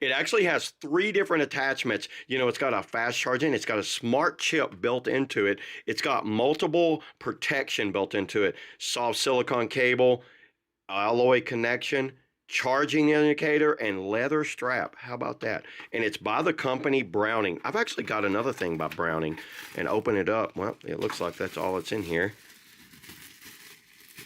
It actually has 3 different attachments. You know, it's got a fast charging, it's got a smart chip built into it, it's got multiple protection built into it, soft silicone cable, alloy connection, charging indicator, and leather strap. How about that? And it's by the company Browning. I've actually got another thing by Browning, and open it up. Well, it looks like that's all that's in here.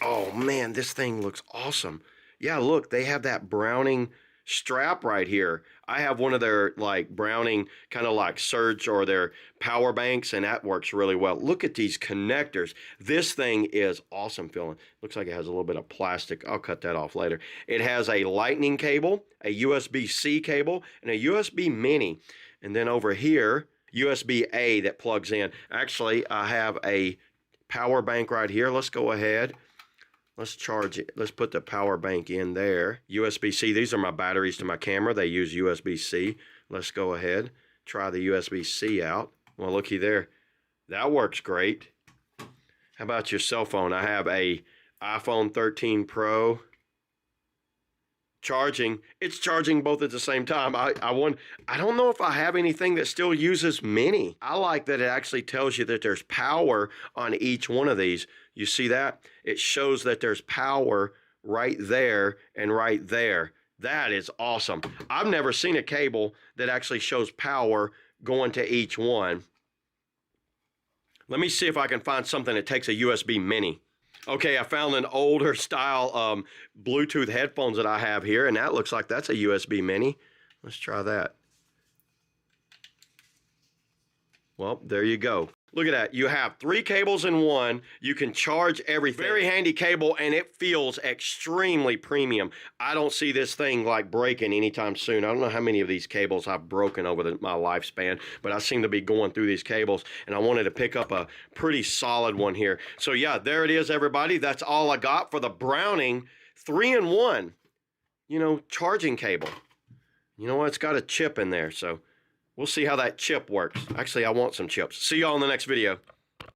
Oh man, this thing looks awesome. Yeah, look, they have that Browning strap right here. I have one of their like Browning kind of like surge or their power banks, and that works really well. Look at these connectors. This thing is awesome feeling. Looks like it has a little bit of plastic. I'll cut that off later. It has a Lightning cable, a USB-C cable, and a USB mini. And then over here, USB-A that plugs in. Actually, I have a power bank right here. Let's go ahead. Let's charge it. Let's put the power bank in there. USB-C. These are my batteries to my camera. They use USB-C. Let's go ahead. Try the USB-C out. Well, looky there. That works great. How about your cell phone? I have a iPhone 13 Pro. Charging. It's charging both at the same time. I don't know if I have anything that still uses mini. I like that it actually tells you that there's power on each one of these. You see that? It shows that there's power right there and right there. That is awesome. I've never seen a cable that actually shows power going to each one. Let me see if I can find something that takes a USB mini. Okay, I found an older style Bluetooth headphones that I have here, and that looks like that's a USB mini. Let's try that. Well, there you go. Look at that. You have 3 cables in one. You can charge everything. Very handy cable, and it feels extremely premium. I don't see this thing like breaking anytime soon. I don't know how many of these cables I've broken over my lifespan, but I seem to be going through these cables, and I wanted to pick up a pretty solid one here. So yeah, there it is, everybody. That's all I got for the Browning 3-in-1, you know, charging cable. You know what? It's got a chip in there, so we'll see how that chip works. Actually, I want some chips. See y'all in the next video.